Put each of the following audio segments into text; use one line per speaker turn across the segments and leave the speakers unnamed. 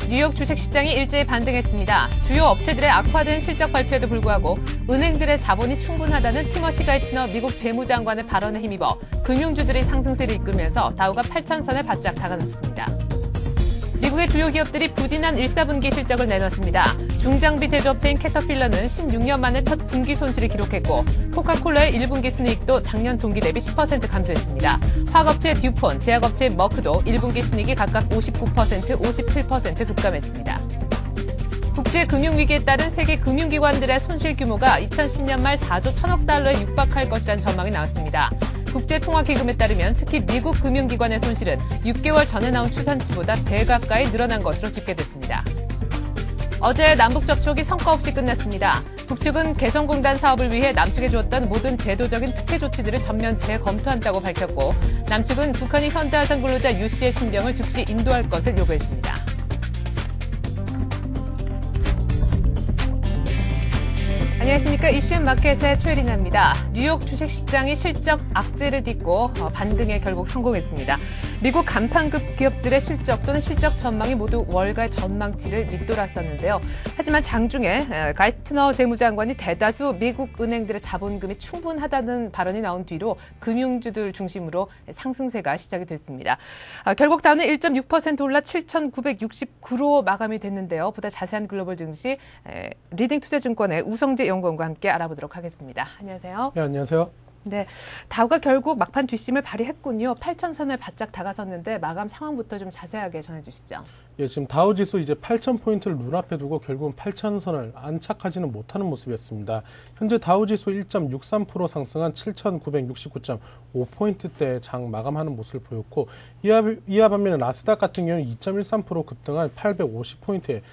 뉴욕 주식시장이 일제히 반등했습니다. 주요 업체들의 악화된 실적 발표에도 불구하고 은행들의 자본이 충분하다는 티머시 가이트너 미국 재무장관의 발언에 힘입어 금융주들이 상승세를 이끌면서 다우가 8,000선에 바짝 다가섰습니다. 미국의 주요 기업들이 부진한 1사분기 실적을 내놨습니다. 중장비 제조업체인 캐터필러는 16년 만에 첫 분기 손실을 기록했고 코카콜라의 1분기 순이익도 작년 동기 대비 10% 감소했습니다. 화학업체 듀폰, 제약업체 머크도 1분기 순이익이 각각 59%, 57% 급감했습니다. 국제금융위기에 따른 세계 금융기관들의 손실 규모가 2010년 말 4조 1천억 달러에 육박할 것이라는 전망이 나왔습니다. 국제통화기금에 따르면 특히 미국 금융기관의 손실은 6개월 전에 나온 추산치보다 배 가까이 늘어난 것으로 집계됐습니다. 어제 남북 접촉이 성과 없이 끝났습니다. 북측은 개성공단 사업을 위해 남측에 주었던 모든 제도적인 특혜 조치들을 전면 재검토한다고 밝혔고 남측은 북한이 현대화산 근로자 유 씨의 신병을 즉시 인도할 것을 요구했습니다. 안녕하십니까. 이슈 마켓의 최혜린입니다. 뉴욕 주식시장이 실적 악재를 딛고 반등에 결국 성공했습니다. 미국 간판급 기업들의 실적 또는 실적 전망이 모두 월가의 전망치를 밑돌았었는데요. 하지만 장중에 가이트너 재무장관이 대다수 미국 은행들의 자본금이 충분하다는 발언이 나온 뒤로 금융주들 중심으로 상승세가 시작이 됐습니다. 결국 다우는 1.6% 올라 7,969로 마감이 됐는데요. 보다 자세한 글로벌 증시 리딩투자증권의 우성재 연구원과 함께 알아보도록 하겠습니다. 안녕하세요.
네, 안녕하세요.
네, 다우가 결국 막판 뒷심을 발휘했군요. 8,000선을 바짝 다가섰는데 마감 상황부터 좀 자세하게 전해주시죠.
예, 지금 다우지수 이제 8,000포인트를 눈앞에 두고 결국은 8,000선을 안착하지는 못하는 모습이었습니다. 현재 다우지수 1.63% 상승한 7,969.5포인트대 장 마감하는 모습을 보였고 이와 반면에 나스닥 같은 경우는 2.13% 급등한 850포인트에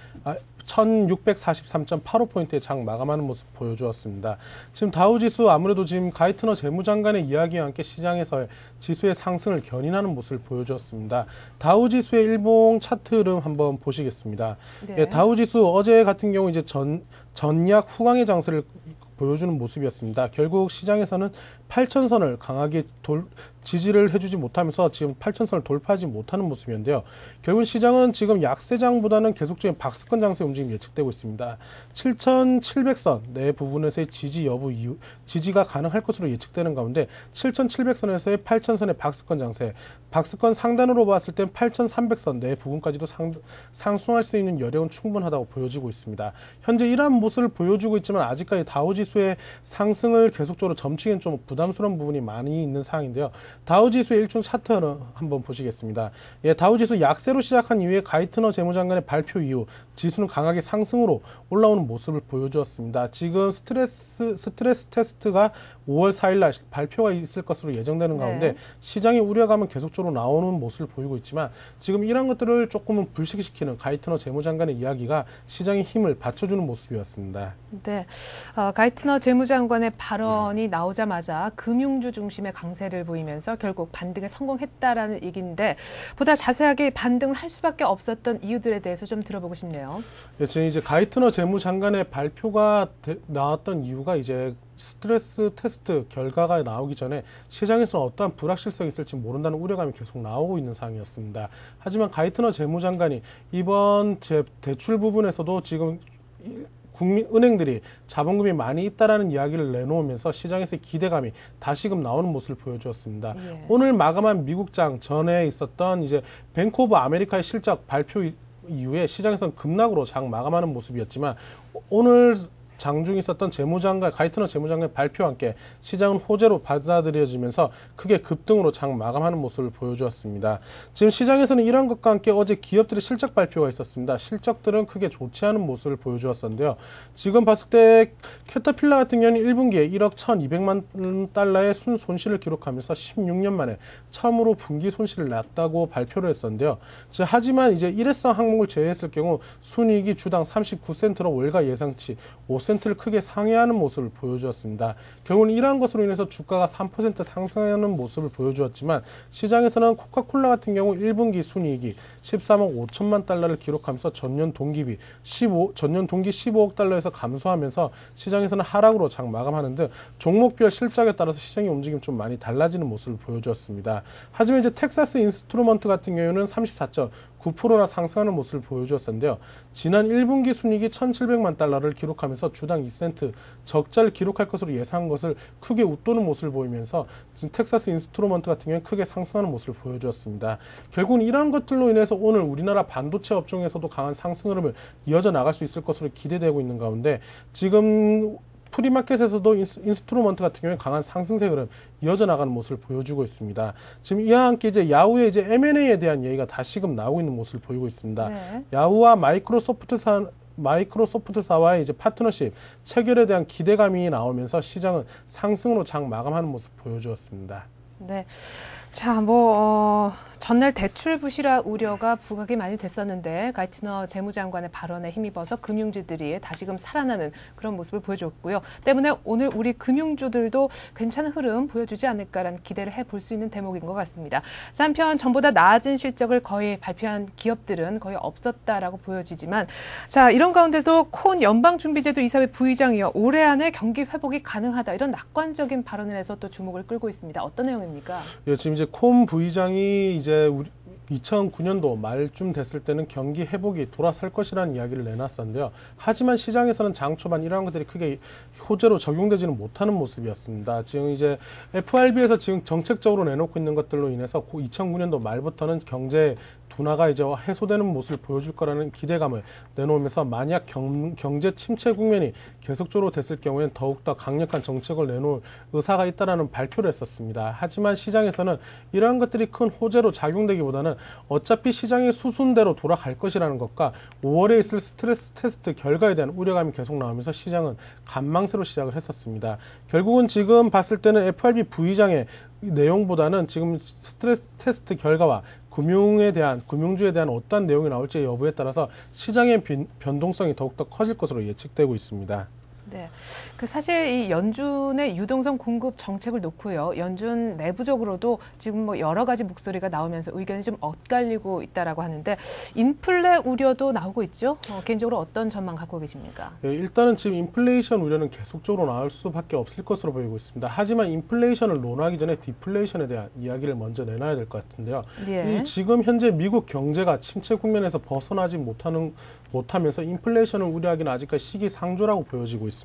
1,643.85포인트의 장 마감하는 모습 보여주었습니다. 지금 다우지수 아무래도 지금 가이트너 재무장관의 이야기와 함께 시장에서의 지수의 상승을 견인하는 모습을 보여주었습니다. 다우지수의 일봉 차트 흐름 한번 보시겠습니다.
네.
예, 다우지수 어제 같은 경우 이제 전약 후강의 장세를 보여주는 모습이었습니다. 결국 시장에서는 8,000선을 강하게 지지를 해주지 못하면서 지금 8,000선을 돌파하지 못하는 모습이었는데요. 결국 시장은 지금 약세장보다는 계속적인 박스권 장세 움직임이 예측되고 있습니다. 7,700선 내 부분에서의 지지 여부 이후 지지가 가능할 것으로 예측되는 가운데 7,700선에서의 8,000선의 박스권 장세, 박스권 상단으로 봤을 땐 8,300선 내 부분까지도 상승할 수 있는 여력은 충분하다고 보여지고 있습니다. 현재 이러한 모습을 보여주고 있지만 아직까지 다우지수의 상승을 계속적으로 점치기엔 좀 부담스러운 부분이 많이 있는 상황인데요. 다우지수의 일중 차트를 한번 보시겠습니다. 예, 다우지수 약세로 시작한 이후에 가이트너 재무장관의 발표 이후 지수는 강하게 상승으로 올라오는 모습을 보여주었습니다. 지금 스트레스 테스트가 5월 4일 날 발표가 있을 것으로 예정되는 가운데
네.
시장의 우려감은 계속적으로 나오는 모습을 보이고 있지만 지금 이런 것들을 조금은 불식시키는 가이트너 재무장관의 이야기가 시장의 힘을 받쳐주는 모습이었습니다.
네, 가이트너 재무장관의 발언이 나오자마자 금융주 중심의 강세를 보이면서 결국 반등에 성공했다라는 얘기인데 보다 자세하게 반등을 할 수밖에 없었던 이유들에 대해서 좀 들어보고 싶네요.
예, 지금 이제 가이트너 재무장관의 발표가 나왔던 이유가 이제 스트레스 테스트 결과가 나오기 전에 시장에서는 어떠한 불확실성이 있을지 모른다는 우려감이 계속 나오고 있는 상황이었습니다. 하지만 가이트너 재무장관이 이번 대출 부분에서도 지금 은행들이 자본금이 많이 있다라는 이야기를 내놓으면서 시장에서의 기대감이 다시금 나오는 모습을 보여주었습니다.
예.
오늘 마감한 미국장 전에 있었던 이제 뱅크 오브 아메리카의 실적 발표 이후에 시장에서는 급락으로 장 마감하는 모습이었지만 오늘 장중에 있었던 가이트너 재무장관의 발표와 함께 시장은 호재로 받아들여지면서 크게 급등으로 장 마감하는 모습을 보여주었습니다. 지금 시장에서는 이러한 것과 함께 어제 기업들의 실적 발표가 있었습니다. 실적들은 크게 좋지 않은 모습을 보여주었었는데요. 지금 봤을 때 캐터필러 같은 경우는 1분기에 1억 1,200만 달러의 순손실을 기록하면서 16년 만에 처음으로 분기 손실을 났다고 발표를 했었는데요. 하지만 이제 일회성 항목을 제외했을 경우 순이익이 주당 39센트로 월가 예상치 5센트를 크게 상회하는 모습을 보여주었습니다. 결국은 이러한 것으로 인해서 주가가 3% 상승하는 모습을 보여주었지만 시장에서는 코카콜라 같은 경우 1분기 순이익이 13억 5천만 달러를 기록하면서 전년 동기 15억 달러에서 감소하면서 시장에서는 하락으로 장 마감하는 등 종목별 실적에 따라서 시장의 움직임이 좀 많이 달라지는 모습을 보여주었습니다. 하지만 이제 텍사스 인스트루먼트 같은 경우는 34.9% 9%나 상승하는 모습을 보여주었는데요. 지난 1분기 순이익이 1,700만 달러를 기록하면서 주당 2센트 적자를 기록할 것으로 예상한 것을 크게 웃도는 모습을 보이면서 지금 텍사스 인스트루먼트 같은 경우는 크게 상승하는 모습을 보여주었습니다. 결국은 이러한 것들로 인해서 오늘 우리나라 반도체 업종에서도 강한 상승 흐름을 이어져 나갈 수 있을 것으로 기대되고 있는 가운데 지금 프리마켓에서도 인스트루먼트 같은 경우에 강한 상승세 흐름 이어져 나가는 모습을 보여주고 있습니다. 지금 이와 함께 이제 야후의 이제 M&A에 대한 얘기가 다시금 나오고 있는 모습을 보이고 있습니다.
네.
야후와 마이크로소프트사와의 이제 파트너십 체결에 대한 기대감이 나오면서 시장은 상승으로 장 마감하는 모습 보여주었습니다.
네. 자, 전날 대출 부실화 우려가 부각이 많이 됐었는데 가이트너 재무장관의 발언에 힘입어서 금융주들이 다시금 살아나는 그런 모습을 보여줬고요. 때문에 오늘 우리 금융주들도 괜찮은 흐름 보여주지 않을까라는 기대를 해볼 수 있는 대목인 것 같습니다. 자, 한편 전보다 낮은 실적을 거의 발표한 기업들은 거의 없었다라고 보여지지만 자, 이런 가운데도 콘 연방준비제도 이사회 부의장이요. 올해 안에 경기 회복이 가능하다 이런 낙관적인 발언을 해서 또 주목을 끌고 있습니다. 어떤 내용입니까?
예, 지금 이제 콘 부의장이 이제 2009년도 말쯤 됐을 때는 경기 회복이 돌아설 것이라는 이야기를 내놨었는데요. 하지만 시장에서는 장 초반 이러한 것들이 크게 호재로 적용되지는 못하는 모습이었습니다. 지금 이제 FRB에서 지금 정책적으로 내놓고 있는 것들로 인해서 2009년도 말부터는 경제 둔화가 이제 해소되는 모습을 보여줄 거라는 기대감을 내놓으면서 만약 경제 침체 국면이 계속적으로 됐을 경우에는 더욱더 강력한 정책을 내놓을 의사가 있다라는 발표를 했었습니다. 하지만 시장에서는 이러한 것들이 큰 호재로 작용되기보다는 어차피 시장의 수순대로 돌아갈 것이라는 것과 5월에 있을 스트레스 테스트 결과에 대한 우려감이 계속 나오면서 시장은 관망세로 시작을 했었습니다. 결국은 지금 봤을 때는 FRB 부의장의 내용보다는 지금 스트레스 테스트 결과와 금융주에 대한 어떠한 내용이 나올지 여부에 따라서 시장의 변동성이 더욱더 커질 것으로 예측되고 있습니다.
네, 사실 이 연준의 유동성 공급 정책을 놓고요. 연준 내부적으로도 지금 여러 가지 목소리가 나오면서 의견이 좀 엇갈리고 있다라고 하는데 인플레 우려도 나오고 있죠. 개인적으로 어떤 전망 갖고 계십니까?
네, 일단은 지금 인플레이션 우려는 계속적으로 나올 수밖에 없을 것으로 보이고 있습니다. 하지만 인플레이션을 논하기 전에 디플레이션에 대한 이야기를 먼저 내놔야 될 것 같은데요.
예.
지금 현재 미국 경제가 침체 국면에서 벗어나지 못하면서 인플레이션을 우려하기는 아직까지 시기상조라고 보여지고 있습니다.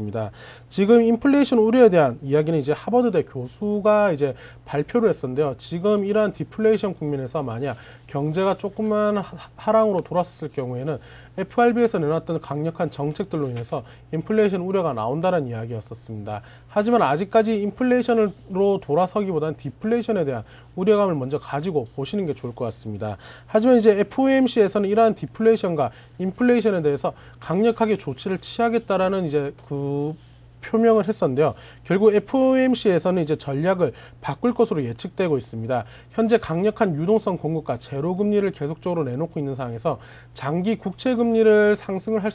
지금 인플레이션 우려에 대한 이야기는 이제 하버드대 교수가 이제 발표를 했었는데요. 지금 이러한 디플레이션 국면에서 만약 경제가 조금만 하락으로 돌아섰을 경우에는 FRB에서 내놨던 강력한 정책들로 인해서 인플레이션 우려가 나온다는 이야기였었습니다. 하지만 아직까지 인플레이션으로 돌아서기보다는 디플레이션에 대한 우려감을 먼저 가지고 보시는 게 좋을 것 같습니다. 하지만 이제 FOMC에서는 이러한 디플레이션과 인플레이션에 대해서 강력하게 조치를 취하겠다라는 이제 표명을 했었는데요. 결국 FOMC에서는 이제 전략을 바꿀 것으로 예측되고 있습니다. 현재 강력한 유동성 공급과 제로 금리를 계속적으로 내놓고 있는 상황에서 장기 국채 금리를 상승할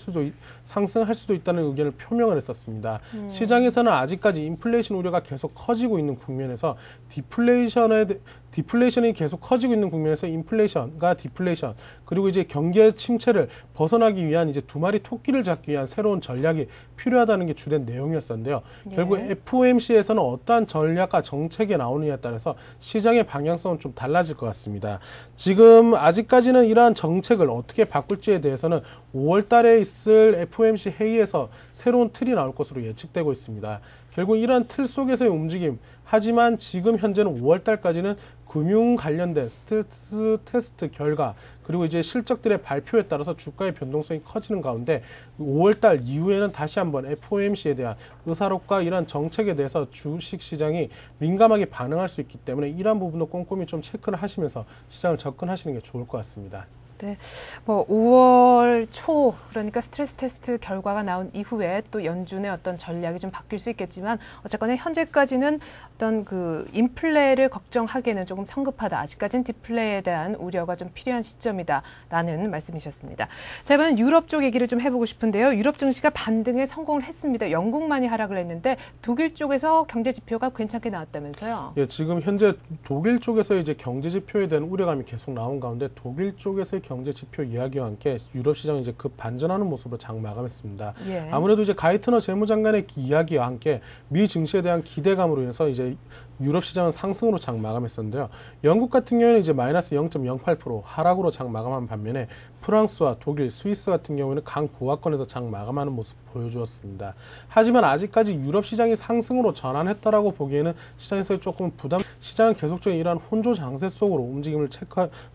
수도 있다는 의견을 표명을 했었습니다. 시장에서는 아직까지 인플레이션 우려가 계속 커지고 있는 국면에서 디플레이션이 계속 커지고 있는 국면에서 인플레이션과 디플레이션 그리고 이제 경기의 침체를 벗어나기 위한 이제 두 마리 토끼를 잡기 위한 새로운 전략이 필요하다는 게 주된 내용이었었는데요. 예. 결국 FOMC에서는 어떠한 전략과 정책이 나오느냐에 따라서 시장의 방향성은 좀 달라질 것 같습니다. 지금 아직까지는 이러한 정책을 어떻게 바꿀지에 대해서는 5월 달에 있을 FOMC 회의에서 새로운 틀이 나올 것으로 예측되고 있습니다. 결국 이러한 틀 속에서의 움직임, 하지만 지금 현재는 5월 달까지는 금융 관련된 스트레스 테스트 결과 그리고 이제 실적들의 발표에 따라서 주가의 변동성이 커지는 가운데 5월 달 이후에는 다시 한번 FOMC에 대한 의사록과 이러한 정책에 대해서 주식 시장이 민감하게 반응할 수 있기 때문에 이러한 부분도 꼼꼼히 좀 체크를 하시면서 시장을 접근하시는 게 좋을 것 같습니다.
네, 5월 초 그러니까 스트레스 테스트 결과가 나온 이후에 또 연준의 어떤 전략이 좀 바뀔 수 있겠지만 어쨌거나 현재까지는 어떤 인플레를 걱정하기에는 조금 성급하다. 아직까지는 디플레에 대한 우려가 좀 필요한 시점이다라는 말씀이셨습니다. 자, 이번엔 유럽 쪽 얘기를 좀 해보고 싶은데요. 유럽 증시가 반등에 성공을 했습니다. 영국만이 하락을 했는데 독일 쪽에서 경제 지표가 괜찮게 나왔다면서요?
예, 지금 현재 독일 쪽에서 이제 경제 지표에 대한 우려감이 계속 나온 가운데 독일 쪽에서의 경제 지표 이야기와 함께 유럽 시장이 이제 급 반전하는 모습으로 장 마감했습니다.
예.
아무래도 이제 가이트너 재무장관의 이야기와 함께 미 증시에 대한 기대감으로 인해서 이제 유럽 시장은 상승으로 장 마감했었는데요. 영국 같은 경우에는 이제 마이너스 0.08% 하락으로 장 마감한 반면에 프랑스와 독일, 스위스 같은 경우에는 강보합권에서 장 마감하는 모습 보여주었습니다. 하지만 아직까지 유럽 시장이 상승으로 전환했다라고 보기에는 시장에서 조금 시장은 계속적인 이러한 혼조 장세 속으로 움직임을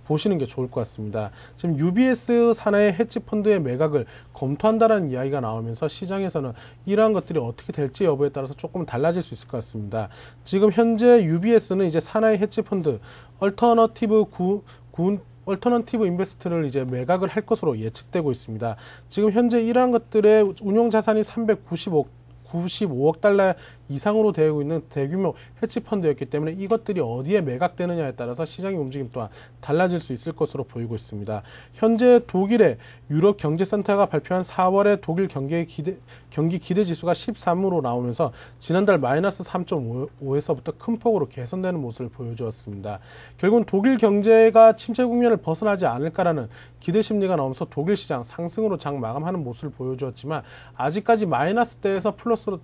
보시는 게 좋을 것 같습니다. 지금 UBS 산하의 헤지 펀드의 매각을 검토한다는 이야기가 나오면서 시장에서는 이러한 것들이 어떻게 될지 여부에 따라서 조금 달라질 수 있을 것 같습니다. 지금 현재 UBS는 이제 산하의 헤지 펀드 얼터너티브 인베스트를 이제 매각을 할 것으로 예측되고 있습니다. 지금 현재 이러한 것들의 운용 자산이 95억 달러 이상으로 되고 있는 대규모 헤지펀드였기 때문에 이것들이 어디에 매각되느냐에 따라서 시장의 움직임 또한 달라질 수 있을 것으로 보이고 있습니다. 현재 독일의 유럽 경제센터가 발표한 4월의 독일 경기 기대 지수가 13으로 나오면서 지난달 마이너스 3.5에서부터 큰 폭으로 개선되는 모습을 보여주었습니다. 결국은 독일 경제가 침체 국면을 벗어나지 않을까라는 기대 심리가 나오면서 독일 시장 상승으로 장 마감하는 모습을 보여주었지만 아직까지 마이너스대에서 플러스로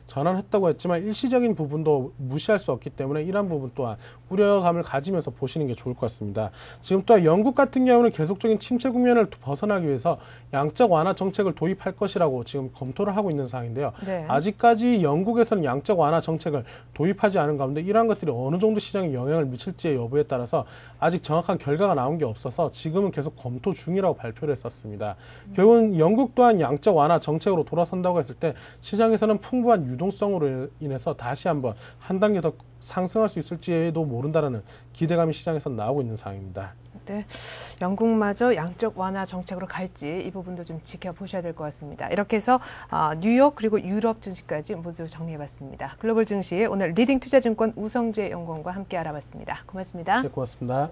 전환했다고 했지만 일시적인 부분도 무시할 수 없기 때문에 이러한 부분 또한 우려감을 가지면서 보시는 게 좋을 것 같습니다. 지금 또한 영국 같은 경우는 계속적인 침체 국면을 벗어나기 위해서 양적 완화 정책을 도입할 것이라고 지금 검토를 하고 있는 상황인데요. 네. 아직까지 영국에서는 양적 완화 정책을 도입하지 않은 가운데 이러한 것들이 어느 정도 시장에 영향을 미칠지의 여부에 따라서 아직 정확한 결과가 나온 게 없어서 지금은 계속 검토 중이라고 발표를 했었습니다. 결국은 영국 또한 양적 완화 정책으로 돌아선다고 했을 때 시장에서는 풍부한 유동성으로 인해서 다시 한번 한 단계 더 상승할 수 있을지도 모른다는 기대감이 시장에서 나오고 있는 상황입니다.
네, 영국마저 양적 완화 정책으로 갈지 이 부분도 좀 지켜보셔야 될 것 같습니다. 이렇게 해서 뉴욕 그리고 유럽 증시까지 모두 정리해봤습니다. 글로벌 증시 오늘 리딩 투자증권 우성재 연구원과 함께 알아봤습니다. 고맙습니다.
네, 고맙습니다.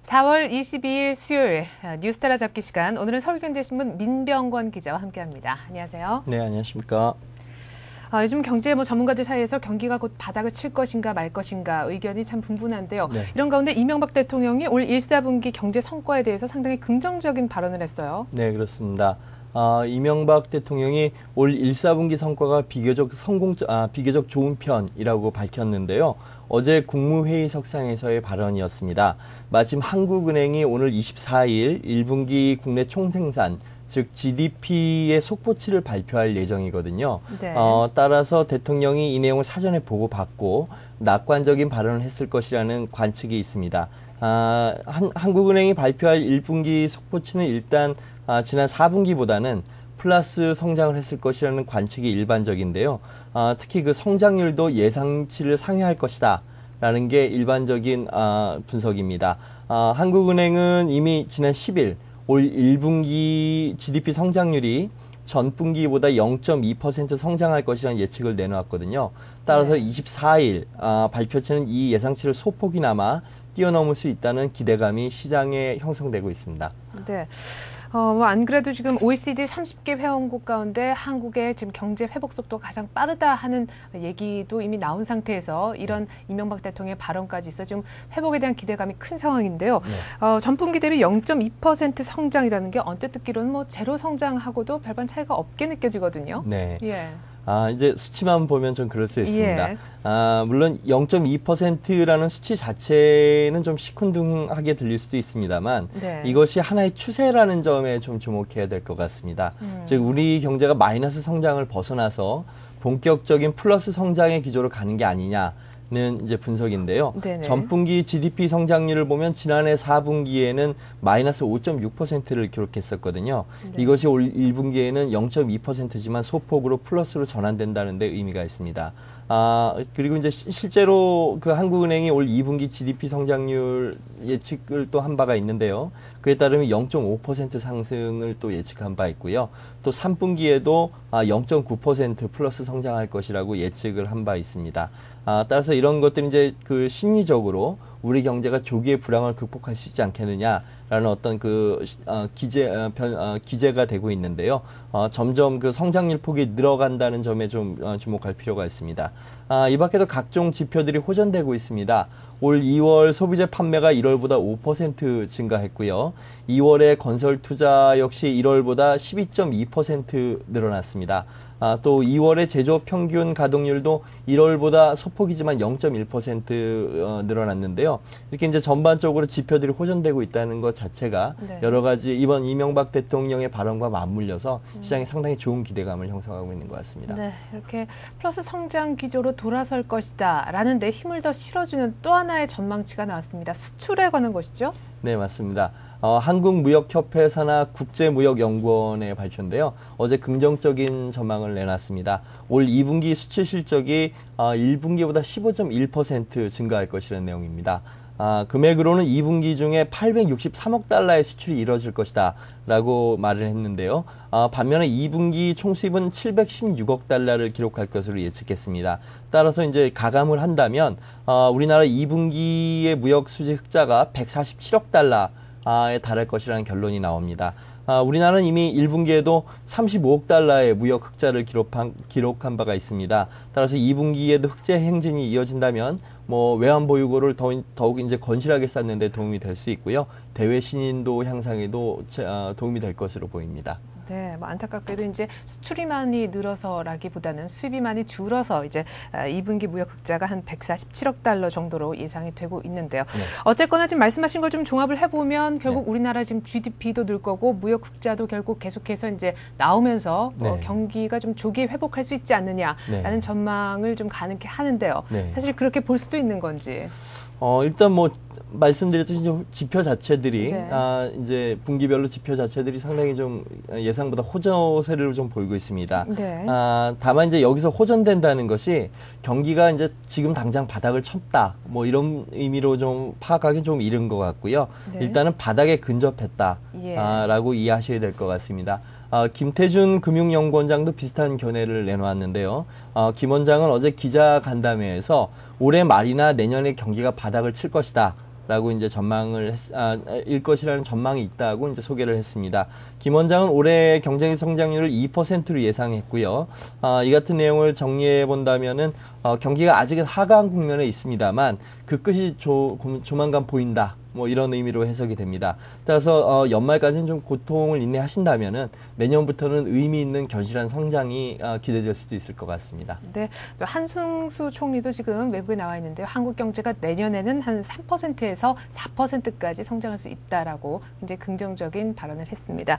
(4월 22일) 수요일 뉴스타라 잡기 시간. 오늘은 서울경제신문 민병권 기자와 함께합니다. 안녕하세요.
네, 안녕하십니까.
요즘 경제 전문가들 사이에서 경기가 곧 바닥을 칠 것인가 말 것인가 의견이 참 분분한데요. 네. 이런 가운데 이명박 대통령이 올 1사분기 경제 성과에 대해서 상당히 긍정적인 발언을 했어요.
네, 그렇습니다. 이명박 대통령이 올 1사분기 성과가 비교적 좋은 편이라고 밝혔는데요. 어제 국무회의석상에서의 발언이었습니다. 마침 한국은행이 오늘 24일 1분기 국내 총생산, 즉 GDP의 속보치를 발표할 예정이거든요. 네. 따라서 대통령이 이 내용을 사전에 보고받고 낙관적인 발언을 했을 것이라는 관측이 있습니다. 한국은행이 발표할 1분기 속보치는 일단 지난 4분기보다는 플러스 성장을 했을 것이라는 관측이 일반적인데요. 특히 그 성장률도 예상치를 상회할 것이다 라는 게 일반적인 분석입니다. 한국은행은 이미 지난 10일 올 1분기 GDP 성장률이 전분기보다 0.2% 성장할 것이라는 예측을 내놓았거든요. 따라서 24일 발표체는 이 예상치를 소폭이나마 뛰어넘을 수 있다는 기대감이 시장에 형성되고 있습니다.
네. 안 그래도 지금 OECD 30개 회원국 가운데 한국의 지금 경제 회복 속도가 가장 빠르다 하는 얘기도 이미 나온 상태에서 이런 이명박 대통령의 발언까지 있어 지금 회복에 대한 기대감이 큰 상황인데요. 네. 전분기 대비 0.2% 성장이라는 게 언뜻 듣기로는 제로 성장하고도 별반 차이가 없게 느껴지거든요.
네.
예.
이제 수치만 보면 좀 그럴 수 있습니다.
예.
물론 0.2%라는 수치 자체는 좀 시큰둥하게 들릴 수도 있습니다만
네.
이것이 하나의 추세라는 점에 좀 주목해야 될 것 같습니다. 즉 우리 경제가 마이너스 성장을 벗어나서 본격적인 플러스 성장의 기조로 가는 게 아니냐는 이제 분석인데요.
네네.
전분기 GDP 성장률을 보면 지난해 4분기에는 마이너스 5.6%를 기록했었거든요.
네.
이것이 올 1분기에는 0.2%지만 소폭으로 플러스로 전환된다는 데 의미가 있습니다. 그리고 이제 실제로 그 한국은행이 올 2분기 GDP 성장률 예측을 또 한 바가 있는데요. 그에 따르면 0.5% 상승을 또 예측한 바 있고요. 또 3분기에도 0.9% 플러스 성장할 것이라고 예측을 한 바 있습니다. 따라서 이런 것들이 이제 그 심리적으로 우리 경제가 조기에 불황을 극복할 수 있지 않겠느냐라는 어떤 그 기제가 되고 있는데요. 점점 그 성장률 폭이 늘어간다는 점에 좀 주목할 필요가 있습니다. 이 밖에도 각종 지표들이 호전되고 있습니다. 올 2월 소비재 판매가 1월보다 5% 증가했고요. 2월에 건설 투자 역시 1월보다 12.2% 늘어났습니다. 또 2월의 제조업 평균 가동률도 1월보다 소폭이지만 0.1% 늘어났는데요. 이렇게 이제 전반적으로 지표들이 호전되고 있다는 것 자체가
네.
여러 가지 이번 이명박 대통령의 발언과 맞물려서 시장에 상당히 좋은 기대감을 형성하고 있는 것 같습니다.
네, 이렇게 플러스 성장 기조로 돌아설 것이다 라는 데 힘을 더 실어주는 또 하나의 전망치가 나왔습니다. 수출에 관한 것이죠?
네, 맞습니다. 한국무역협회 산하 국제무역연구원의 발표인데요. 어제 긍정적인 전망을 내놨습니다. 올 2분기 수출 실적이 1분기보다 15.1% 증가할 것이라는 내용입니다. 금액으로는 2분기 중에 863억 달러의 수출이 이뤄질 것이다 라고 말을 했는데요. 반면에 2분기 총수입은 716억 달러를 기록할 것으로 예측했습니다. 따라서 이제 가감을 한다면 우리나라 2분기의 무역 수지 흑자가 147억 달러에 달할 것이라는 결론이 나옵니다. 우리나라는 이미 1분기에도 35억 달러의 무역 흑자를 기록한 바가 있습니다. 따라서 2분기에도 흑자 행진이 이어진다면 외환 보유고를 더욱 이제 건실하게 쌓는 데 도움이 될 수 있고요. 대외 신인도 향상에도 도움이 될 것으로 보입니다.
네, 안타깝게도 이제 수출이 많이 늘어서라기보다는 수입이 많이 줄어서 이제 2분기 무역 흑자가 한 147억 달러 정도로 예상이 되고 있는데요. 네. 어쨌거나 지금 말씀하신 걸 좀 종합을 해보면 결국 우리나라 지금 GDP도 늘 거고 무역 흑자도 결국 계속해서 이제 나오면서 경기가 좀 조기에 회복할 수 있지 않느냐라는 전망을 좀 가능케 하는데요. 사실 그렇게 볼 수도 있는 건지.
일단 말씀드렸듯이 지표 자체들이 이제 분기별로 지표 자체들이 상당히 좀 예상보다 호조세를 좀 보이고 있습니다. 다만 이제 여기서 호전된다는 것이 경기가 이제 지금 당장 바닥을 쳤다 이런 의미로 좀 파악하기 좀 이른 것 같고요. 일단은 바닥에 근접했다라고 이해하셔야 될 것 같습니다. 김태준 금융연구원장도 비슷한 견해를 내놓았는데요. 김 원장은 어제 기자간담회에서 올해 말이나 내년에 경기가 바닥을 칠 것이다. 라고 이제 일 것이라는 전망이 있다고 이제 소개를 했습니다. 김 원장은 올해 경제 성장률을 2%로 예상했고요. 이 같은 내용을 정리해 본다면은 경기가 아직은 하강 국면에 있습니다만 그 끝이 조만간 보인다. 이런 의미로 해석이 됩니다. 따라서 연말까지는 좀 고통을 인내하신다면은 내년부터는 의미 있는 견실한 성장이 기대될 수도 있을 것 같습니다.
네, 또 한승수 총리도 지금 외국에 나와 있는데요. 한국 경제가 내년에는 한 3%에서 4%까지 성장할 수 있다라고 굉장히 긍정적인 발언을 했습니다.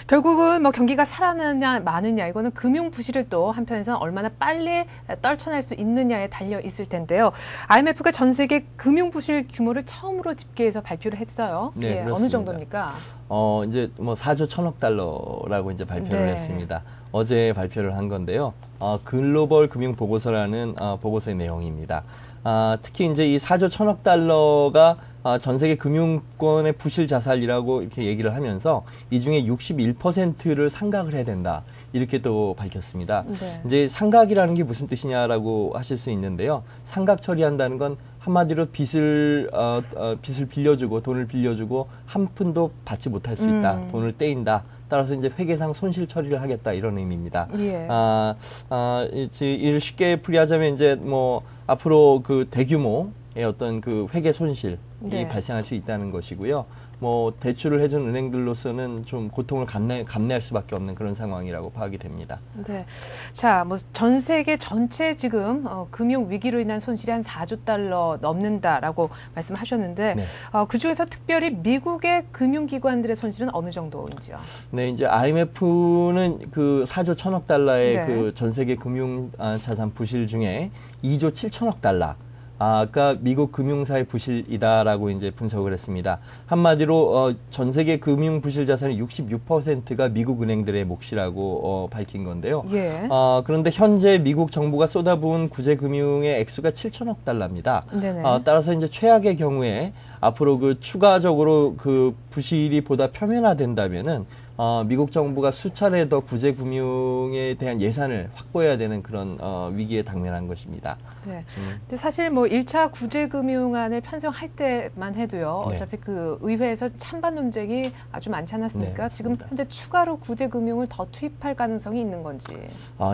결국은 경기가 살아나느냐 마느냐 이거는 금융 부실을 또 한편에서는 얼마나 빨리 떨쳐낼 수 있느냐에 달려 있을 텐데요. IMF가 전 세계 금융 부실 규모를 처음으로 집계해서 발표를 했어요.
네,
어느 정도입니까?
이제 4조 1,000억 달러라고 이제 발표를 했습니다. 어제 발표를 한 건데요. 글로벌 금융 보고서라는 보고서의 내용입니다. 특히 이제 이 4조 1,000억 달러가 전 세계 금융권의 부실 자산이라고 이렇게 얘기를 하면서 이 중에 61%를 상각을 해야 된다. 이렇게 또 밝혔습니다. 이제 상각이라는 게 무슨 뜻이냐라고 하실 수 있는데요. 상각 처리한다는 건 한마디로 빚을 빌려주고 돈을 빌려주고 한 푼도 받지 못할 수 있다. 돈을 떼인다. 따라서 이제 회계상 손실 처리를 하겠다 이런 의미입니다. 이를 쉽게 풀이하자면 이제 앞으로 그 대규모의 어떤 그 회계 손실이 발생할 수 있다는 것이고요. 뭐 대출을 해준 은행들로서는 좀 고통을 감내할 수밖에 없는 그런 상황이라고 파악이 됩니다.
네. 자, 뭐 전 세계 전체 지금 금융 위기로 인한 손실이 한 4조 달러 넘는다라고 말씀하셨는데
네.
그 중에서 특별히 미국의 금융기관들의 손실은 어느 정도인지요?
네, 이제 IMF는 그 4조 1천억 달러의
네.
그 전 세계 금융 자산 부실 중에 2조 7천억 달러. 아까 미국 금융사의 부실이다라고 이제 분석을 했습니다. 한마디로 전 세계 금융 부실 자산의 66%가 미국 은행들의 몫이라고 밝힌 건데요.
예.
그런데 현재 미국 정부가 쏟아부은 구제 금융의 액수가 7천억 달러입니다.
네네.
따라서 이제 최악의 경우에 앞으로 그 추가적으로 그 부실이 보다 표면화된다면은 미국 정부가 수차례 더 구제 금융에 대한 예산을 확보해야 되는 그런 위기에 당면한 것입니다.
네. 근데 사실 뭐 1차 구제금융안을 편성할 때만 해도요.
네.
어차피 그 의회에서 찬반 논쟁이 아주 많지 않았습니까?
네,
지금
맞습니다.
현재 추가로 구제금융을 더 투입할 가능성이 있는 건지.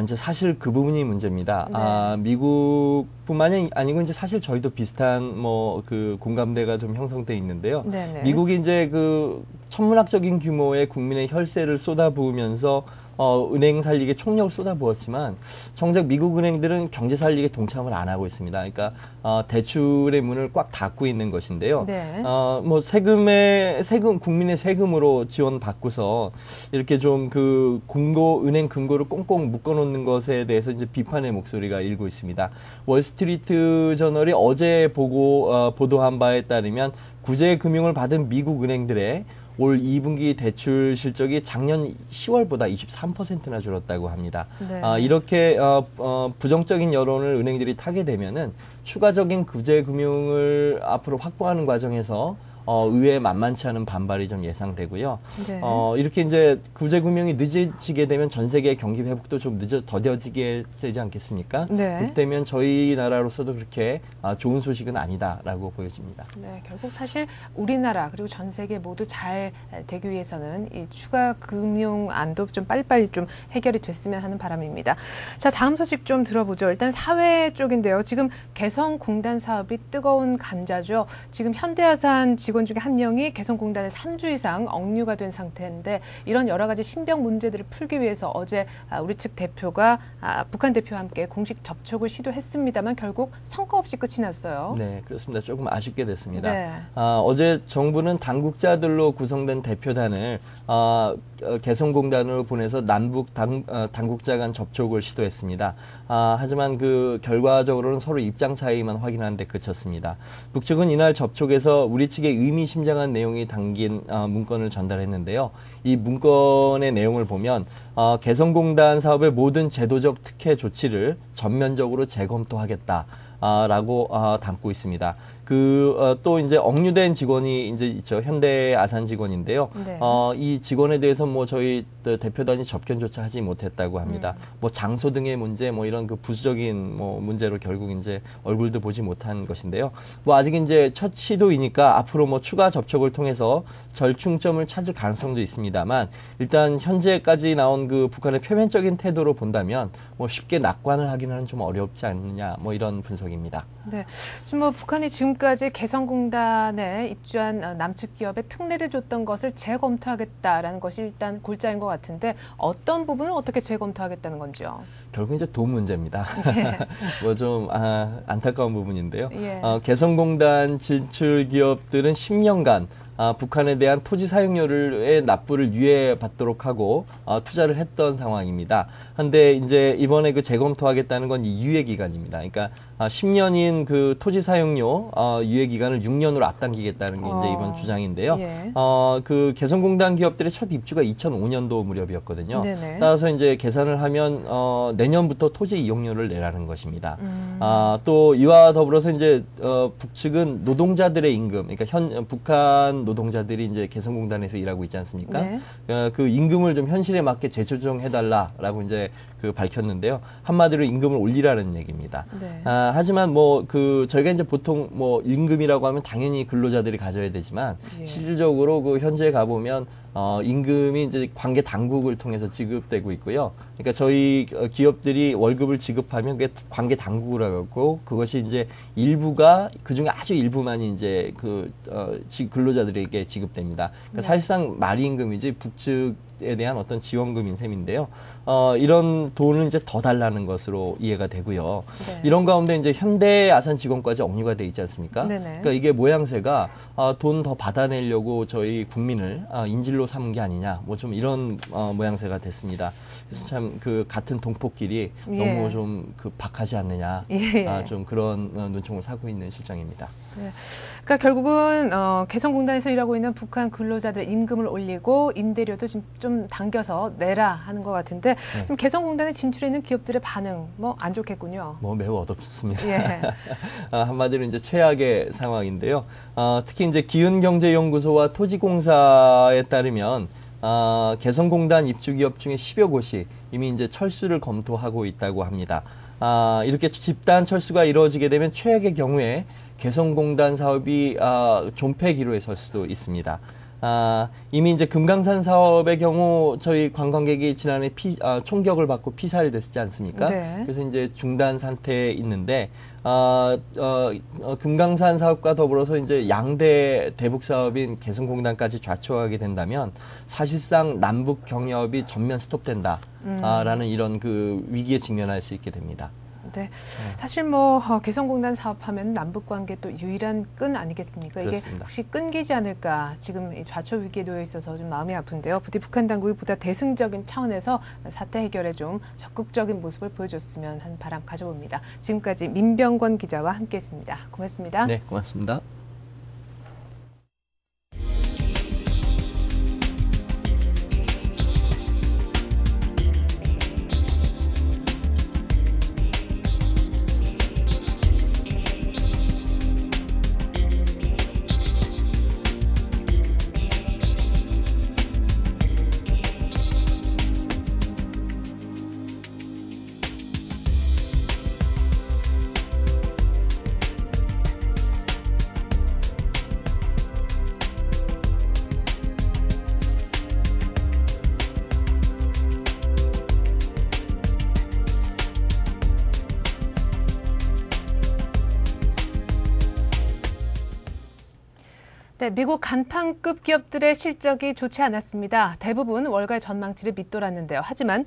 이제 사실 그 부분이 문제입니다.
네.
미국뿐만이 아니고 이제 사실 저희도 비슷한 뭐 그 공감대가 좀 형성돼 있는데요.
네네.
미국이 이제 그 천문학적인 규모의 국민의 혈세를 쏟아부으면서 은행 살리기에 총력을 쏟아부었지만 정작 미국 은행들은 경제 살리기에 동참을 안 하고 있습니다. 그러니까 대출의 문을 꽉 닫고 있는 것인데요.
네.
뭐 국민의 세금으로 지원받고서 이렇게 좀 그 은행 금고를 꽁꽁 묶어놓는 것에 대해서 이제 비판의 목소리가 일고 있습니다. 월스트리트 저널이 어제 보도한 바에 따르면 구제 금융을 받은 미국 은행들의 올 2분기 대출 실적이 작년 10월보다 23%나 줄었다고 합니다.
네.
이렇게 부정적인 여론을 은행들이 타게 되면은 추가적인 구제 금융을 앞으로 확보하는 과정에서 의외에 만만치 않은 반발이 좀 예상되고요.
네.
이렇게 이제 구제 금융이 늦어지게 되면 전 세계 경기 회복도 좀 더뎌지게 되지 않겠습니까?
네.
그렇기 때문에 저희 나라로서도 그렇게 좋은 소식은 아니다라고 보여집니다.
네, 결국 사실 우리나라 그리고 전 세계 모두 잘 되기 위해서는 이 추가 금융안도 좀 빨리빨리 좀 해결이 됐으면 하는 바람입니다. 자, 다음 소식 좀 들어보죠. 일단 사회 쪽인데요. 지금 개성공단 사업이 뜨거운 감자죠. 지금 현대아산 직원 중에 한 명이 개성공단에 3주 이상 억류가 된 상태인데 이런 여러 가지 신병 문제들을 풀기 위해서 어제 우리 측 대표가 북한 대표와 함께 공식 접촉을 시도했습니다만 결국 성과 없이 끝이 났어요.
네, 그렇습니다. 조금 아쉽게 됐습니다.
네.
어제 정부는 당국자들로 구성된 대표단을 개성공단으로 보내서 남북 당국자 간 접촉을 시도했습니다. 하지만 그 결과적으로는 서로 입장 차이만 확인하는 데 그쳤습니다. 북측은 이날 접촉에서 우리 측의 의미심장한 내용이 담긴 문건을 전달했는데요. 이 문건의 내용을 보면 개성공단 사업의 모든 제도적 특혜 조치를 전면적으로 재검토하겠다. 라고 담고 있습니다. 또 이제 억류된 직원이 이제 있죠. 현대아산 직원인데요.
네.
이 직원에 대해서 뭐 저희 대표단이 접견조차 하지 못했다고 합니다. 뭐 장소 등의 문제, 뭐 이런 그 부수적인 뭐 문제로 결국 이제 얼굴도 보지 못한 것인데요. 뭐 아직 이제 첫 시도이니까 앞으로 뭐 추가 접촉을 통해서 절충점을 찾을 가능성도 있습니다만 일단 현재까지 나온 그 북한의 표면적인 태도로 본다면 뭐 쉽게 낙관을 하기는 좀 어렵지 않느냐, 뭐 이런 분석입니다.
네, 지금 뭐 북한이 지금까지 개성공단에 입주한 남측 기업에 특례를 줬던 것을 재검토하겠다라는 것이 일단 골자인 것 같은데 어떤 부분을 어떻게 재검토하겠다는 건지요?
결국 이제 돈 문제입니다.
예.
뭐 좀 안타까운 부분인데요.
예.
개성공단 진출 기업들은 10년간 북한에 대한 토지 사용료의 납부를 유예받도록 하고 투자를 했던 상황입니다. 한데 이제 이번에 그 재검토하겠다는 건 이 유예 기간입니다. 그러니까 10년인 그 토지 사용료 유예 기간을 6년으로 앞당기겠다는 게 이제 이번 주장인데요.
예.
그 개성공단 기업들의 첫 입주가 2005년도 무렵이었거든요.
네네.
따라서 이제 계산을 하면 내년부터 토지 이용료를 내라는 것입니다. 또 이와 더불어서 이제 북측은 노동자들의 임금, 그러니까 북한 노동자들이 이제 개성공단에서 일하고 있지 않습니까?
네.
그 임금을 좀 현실에 맞게 재조정해달라라고 이제 그 밝혔는데요. 한마디로 임금을 올리라는 얘기입니다.
네.
하지만 뭐 저희가 이제 보통 뭐 임금이라고 하면 당연히 근로자들이 가져야 되지만
예.
실질적으로 그 현지에 가보면 임금이 이제 관계 당국을 통해서 지급되고 있고요. 그러니까 저희 기업들이 월급을 지급하면 그게 관계 당국이라고 하고 그것이 이제 일부가 그중에 아주 일부만이 이제 근로자들에게 지급됩니다. 그러니까 사실상 말임금이지 북측에 대한 어떤 지원금인 셈인데요. 이런 돈을 이제 더 달라는 것으로 이해가 되고요.
네.
이런 가운데 이제 현대아산직원까지 억류가 돼 있지 않습니까?
네네.
그러니까 이게 모양새가 돈 더 받아내려고 저희 국민을 인질로 삼은 게 아니냐, 뭐 좀 이런 모양새가 됐습니다. 그래서 참 그 같은 동포끼리
예.
너무 좀 박하지 않느냐,
예.
좀 그런 눈총을 사고 있는 실정입니다.
네. 그러니까 결국은 개성공단에서 일하고 있는 북한 근로자들 임금을 올리고 임대료도 좀 당겨서 내라 하는 것 같은데 네. 개성공단에 진출해 있는 기업들의 반응 뭐 안 좋겠군요.
뭐 매우 어둡습니다.
예.
한마디로 이제 최악의 상황인데요. 특히 이제 기은경제연구소와 토지공사에 따르면 개성공단 입주기업 중에 10여 곳이 이미 이제 철수를 검토하고 있다고 합니다. 이렇게 집단 철수가 이루어지게 되면 최악의 경우에 개성공단 사업이 존폐 기로에 설 수도 있습니다. 이미 이제 금강산 사업의 경우 저희 관광객이 지난해 총격을 받고 피살됐지 않습니까?
네.
그래서 이제 중단 상태에 있는데 금강산 사업과 더불어서 이제 양대 대북 사업인 개성공단까지 좌초하게 된다면 사실상 남북 경협이 전면 스톱된다라는 이런 그 위기에 직면할 수 있게 됩니다.
네. 사실 뭐 개성공단 사업하면 남북 관계 또 유일한 끈 아니겠습니까?
그렇습니다.
이게 혹시 끊기지 않을까 지금 좌초 위기에 놓여 있어서 좀 마음이 아픈데요. 부디 북한 당국이 보다 대승적인 차원에서 사태 해결에 좀 적극적인 모습을 보여줬으면 하는 바람 가져봅니다. 지금까지 민병권 기자와 함께했습니다. 고맙습니다.
네, 고맙습니다.
네, 미국 간판급 기업들의 실적이 좋지 않았습니다. 대부분 월가의 전망치를 밑돌았는데요. 하지만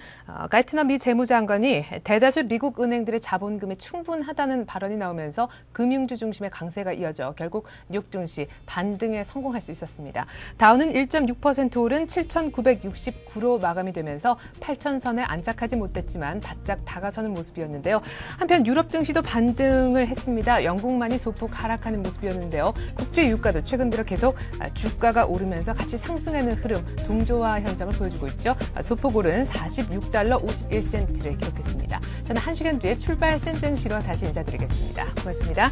가이트너 미 재무장관이 대다수 미국 은행들의 자본금이 충분하다는 발언이 나오면서 금융주 중심의 강세가 이어져 결국 뉴욕 증시 반등에 성공할 수 있었습니다. 다우는 1.6% 오른 7,969로 마감이 되면서 8,000선에 안착하지 못했지만 바짝 다가서는 모습이었는데요. 한편 유럽 증시도 반등을 했습니다. 영국만이 소폭 하락하는 모습이었는데요. 국제 유가도 최근 들어 계속 주가가 오르면서 같이 상승하는 흐름, 동조화 현상을 보여주고 있죠. 소폭 오른 46달러 51센트를 기록했습니다. 저는 1시간 뒤에 출발 센 증시로 다시 인사드리겠습니다. 고맙습니다.